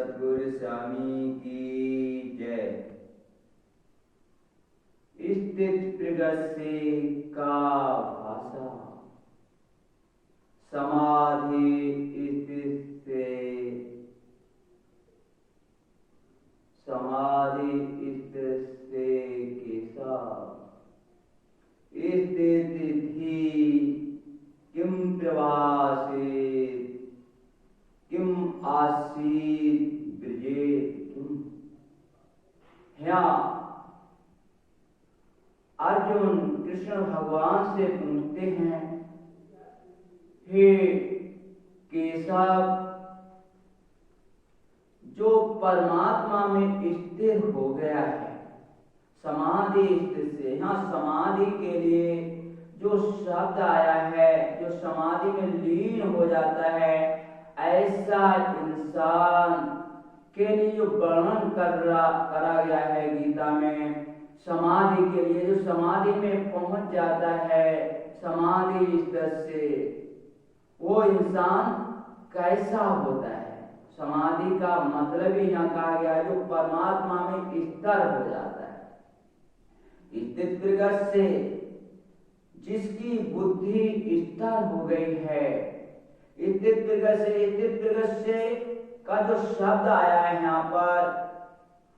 सद्गुरु स्वामी की जय। स्थित प्रगति का भाषा समाधि स्थित से समाधि स्थित से कैसा स्थित थी किम प्रवासित किम आसीत ब्रजे तुम। यहाँ अर्जुन कृष्ण भगवान से पूछते हैं, हे केशव, जो परमात्मा में स्थिर हो गया है समाधि स्थित से, यहाँ समाधि के लिए जो शब्द आया है, जो समाधि में लीन हो जाता है, ऐसा इंसान के लिए जो वर्णन करा गया है गीता में, समाधि के लिए जो समाधि में पहुंच जाता है समाधि स्तर से, वो इंसान कैसा होता है। समाधि का मतलब ही यहाँ कहा गया है जो परमात्मा में स्थिर हो जाता है। स्थित प्रगति से जिसकी बुद्धि स्थिर हो गई है, स्थित प्रगति से का जो शब्द आया है यहाँ पर,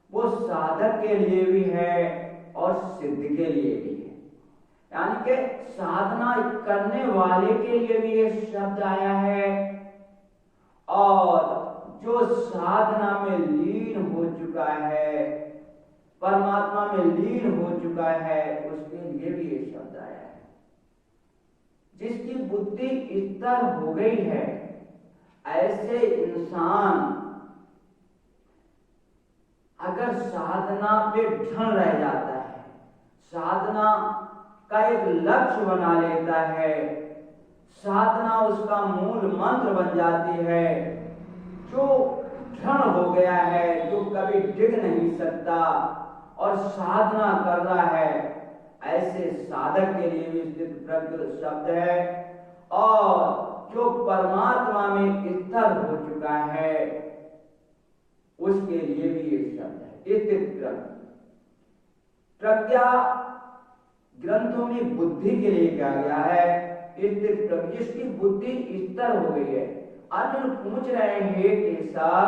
वो साधक के लिए भी है और सिद्ध के लिए भी है, यानी कि साधना करने वाले के लिए भी ये शब्द आया है और जो साधना में लीन हो चुका है, परमात्मा में लीन हो चुका है, उसके लिए भी ये शब्द आया है। जिसकी बुद्धि स्थिर हो गई है, ऐसे इंसान अगर साधना पे ढल रह जाता है, साधना का एक लक्ष्य बना लेता है, साधना उसका मूल मंत्र बन जाती है, जो ढल हो गया है, जो कभी डिग नहीं सकता और साधना कर रहा है, ऐसे साधक के लिए भी स्थित प्रज्ञ शब्द है। और जो परमात्मा में स्थिर हो चुका है, उसके लिए भी ये शब्द है स्थित प्रज्ञ। प्रज्ञा ग्रंथों में बुद्धि के लिए कहा गया है स्थित प्रज्ञ, जिसकी बुद्धि स्थिर हो गई है। अर्जुन पूछ रहे हैं केशव,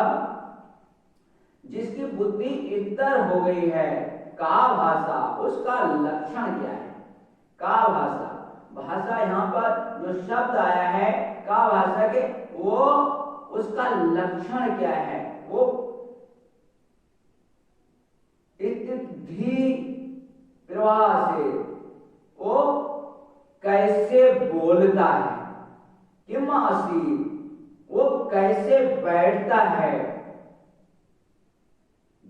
जिसकी बुद्धि स्थिर हो गई है, का भाषा, उसका लक्षण क्या है। का भाषा, भाषा यहाँ पर जो शब्द आया है का भाषा के, वो उसका लक्षण क्या है, वो स्थिति प्रवाह से वो कैसे बोलता है, किम आसीत, वो कैसे बैठता है,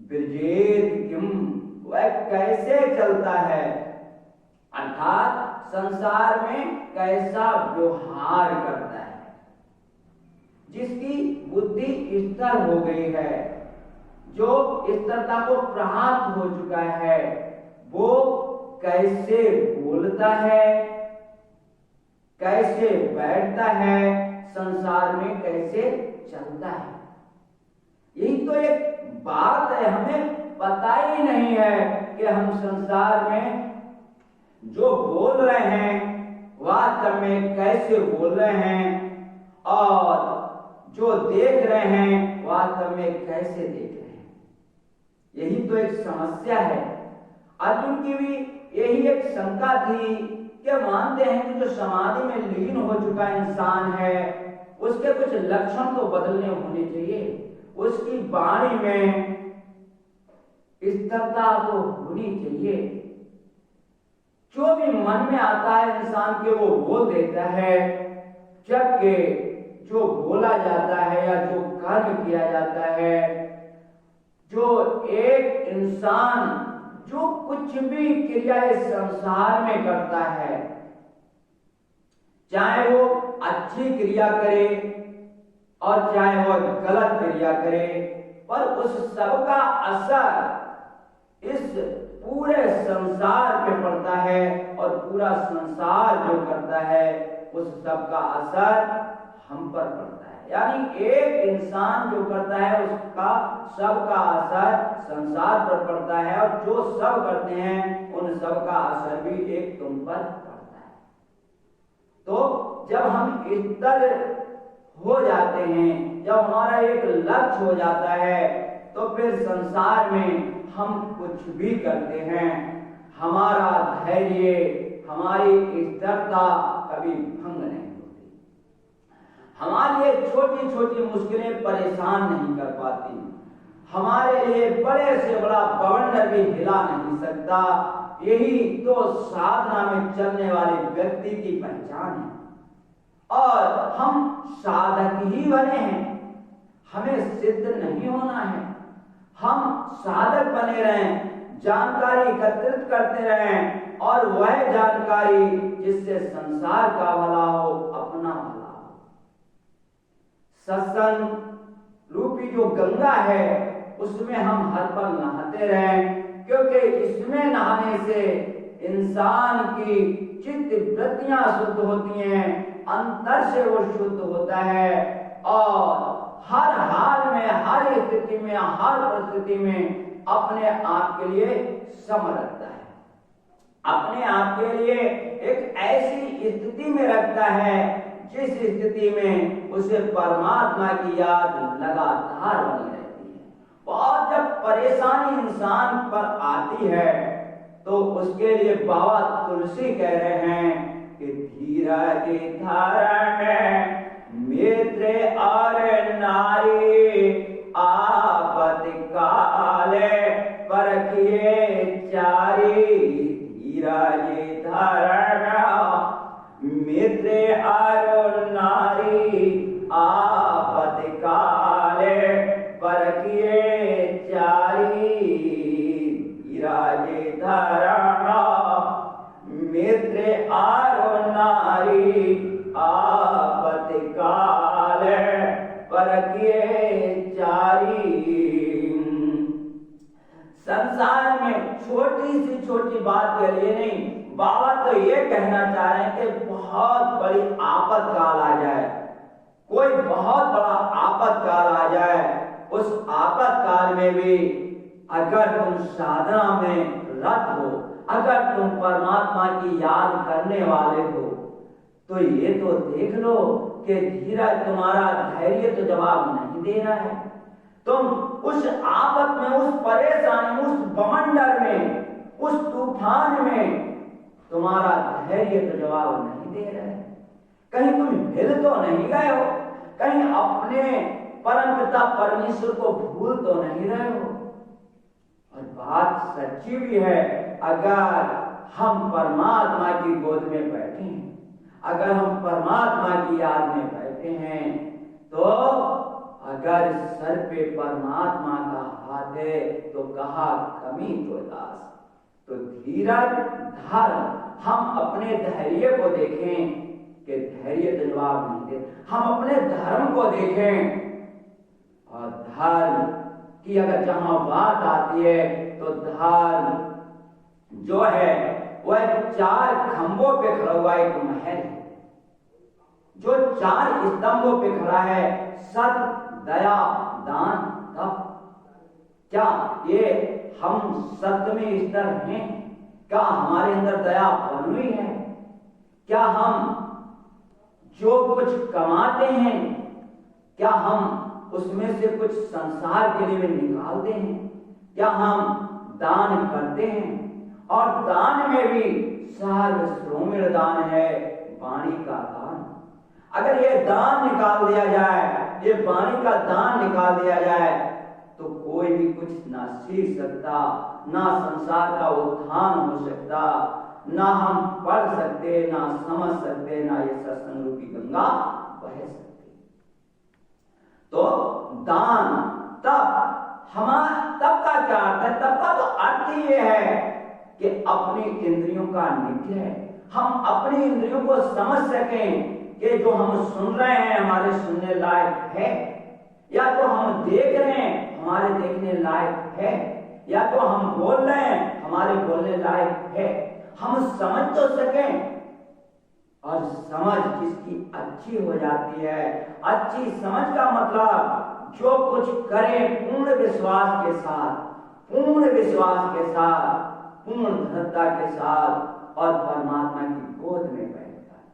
ब्रजेत किम, वह कैसे चलता है, अर्थात संसार में कैसा व्यवहार करता है। जिसकी बुद्धि स्थिर हो गई है, जो स्थिरता को प्राप्त हो चुका है, वो कैसे बोलता है, कैसे बैठता है, संसार में कैसे चलता है। यही तो एक बात है, हमें पता ही नहीं है कि हम संसार में जो बोल रहे हैं वास्तव में कैसे बोल रहे हैं, और जो देख रहे हैं वास्तव में कैसे देख रहे हैं। यही तो एक समस्या है। अर्जुन की भी यही एक शंका थी कि मानते हैं कि जो समाधि में लीन हो चुका इंसान है, उसके कुछ लक्षण तो बदलने होने चाहिए, उसकी वाणी में स्थिरता तो होनी चाहिए। जो भी मन में आता है इंसान के वो बोल देता है, जबकि जो बोला जाता है या जो कर्म किया जाता है, जो एक इंसान जो कुछ भी क्रिया इस संसार में करता है, चाहे वो अच्छी क्रिया करे और चाहे वो गलत क्रिया करे, पर उस सब का असर इस पूरे संसार पे पड़ता है और पूरा संसार जो करता है उस सब का असर हम पर पड़ता है। यानी एक इंसान जो करता है उसका सबका असर संसार पर पड़ता है, और जो सब करते हैं उन सब का असर भी एक तुम पर पड़ता है। तो जब हम इस तरह हो जाते हैं, जब हमारा एक लक्ष्य हो जाता है, तो फिर संसार में हम कुछ भी करते हैं, हमारा धैर्य, हमारी स्थिरता कभी भंग नहीं होती। हमारे लिए छोटी छोटी मुश्किलें परेशान नहीं कर पाती, हमारे लिए बड़े से बड़ा बवंडर भी हिला नहीं सकता। यही तो साधना में चलने वाले व्यक्ति की पहचान है। और हम साधक ही बने हैं, हमें सिद्ध नहीं होना है। हम साधक बने रहें, जानकारी एकत्रित करते रहें, और वह जानकारी जिससे संसार का भला हो, अपना भला हो। सत्संग रूपी जो गंगा है उसमें हम हर पल नहाते रहें, क्योंकि इसमें नहाने से इंसान की चित्त वृत्तियां शुद्ध होती हैं, अंतर से वो शुद्ध होता है, और हर हाल में, हर स्थिति में, हर परिस्थिति में अपने आप के लिए सम रखता है, अपने आप के लिए एक ऐसी स्थिति में रखता है जिस स्थिति में उसे परमात्मा की याद लगातार बनी रहती है। और जब परेशानी इंसान पर आती है तो उसके लिए बाबा तुलसी कह रहे हैं कि धीरज धारण मित्र और नारी आपत काले परखिए चारी। धीरज धारण मित्र और नारी आपत काले परखिए चारी। धीरज धारण मित्र और नारी आपत काले परखिए चारी। संसार में छोटी सी छोटी बात के लिए नहीं, बाबा तो ये कहना चाह रहे हैं कि बहुत बड़ी आपत काल आ जाए, कोई बहुत बड़ा आपत काल आ जाए, उस आपत काल में भी अगर तुम साधना में रत हो, अगर तुम परमात्मा की याद करने वाले हो, तो ये तो देख लो कि धीरज तुम्हारा धैर्य तो जवाब नहीं दे रहा है। तुम उस आपत में, उस परेशानी, उस बवंडर में, उस तूफान में तुम्हारा धैर्य तो जवाब नहीं दे रहा है। कहीं तुम हिल तो नहीं गए हो, कहीं अपने परमपिता परमेश्वर को भूल तो नहीं रहे हो। और बात सच्ची भी है, अगर हम परमात्मा की गोद में बैठे हैं, अगर हम परमात्मा की याद में बैठे हैं, तो अगर सर पे परमात्मा का हाथ है तो कहा कमी तो दास। तो धीरज धारण, हम अपने धैर्य को देखें कि धैर्य तो जवाब नहीं दे, हम अपने धर्म को देखें, और धर्म की अगर जहां बात आती है तो धर्म जो है वह 4 खंभों पे खड़ा हुआ एक महल, जो 4 स्तंभों पे खड़ा है, सत्य, दया, दान, तप। क्या ये हम सत्य में स्थिर हैं? क्या हमारे अंदर दया बनी है? क्या हम जो कुछ कमाते हैं, क्या हम उसमें से कुछ संसार के लिए निकालते हैं? क्या हम दान करते हैं? और दान में भी सर्वश्रोमण दान है, वाणी का दान। अगर ये दान निकाल दिया जाए, ये वाणी का दान निकाल दिया जाए, तो कोई भी कुछ ना सीख सकता, ना संसार का उत्थान हो सकता, ना हम पढ़ सकते, ना समझ सकते, ना ये सत्संग रूपी गंगा बह सकती। तो दान, तप, तप का क्या अर्थ है? तप का तो अर्थ ही ये है कि अपनी इंद्रियों का निग्रह, हम अपनी इंद्रियों को समझ सकें कि जो हम सुन रहे हैं हमारे सुनने लायक है, या तो हम देख रहे हैं हमारे देखने लायक है, या तो हम बोल रहे हैं हमारे बोलने लायक है। हम समझ तो सकें और समझ जिसकी अच्छी हो जाती है। अच्छी समझ का मतलब जो कुछ करें पूर्ण विश्वास के साथ, पूर्ण विश्वास के साथ, पूर्ण दृढ़ता के साथ और परमात्मा की गोद में बैठता है,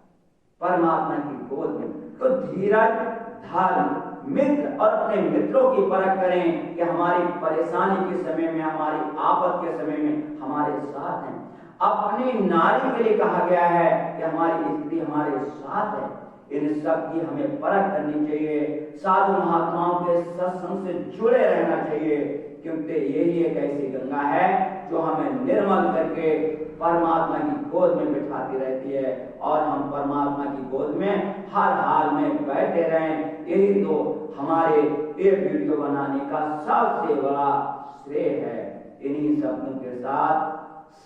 परमात्मा की गोद में। तो धीरज धर्म मित्र और अपने मित्रों की परख करें कि हमारी परेशानी के समय में, हमारी आफत के समय में हमारे साथ हैं। अपनी नारी के लिए कहा गया है कि हमारी स्त्री हमारे साथ है। इन सब की हमें परख करनी चाहिए, साधु महात्माओं के सत्संग से जुड़े रहना चाहिए, क्योंकि यही एक ऐसी गंगा है जो हमें निर्मल करके परमात्मा की गोद में बिठाती रहती है और हम परमात्मा की गोद में हर हाल में बैठे रहें। यही तो हमारे ये वीडियो बनाने का सबसे बड़ा श्रेय है। इन्हीं शब्दों के साथ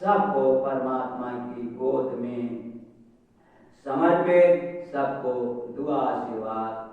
सबको परमात्मा की गोद में समर्पित, सबको दुआ आशीर्वाद।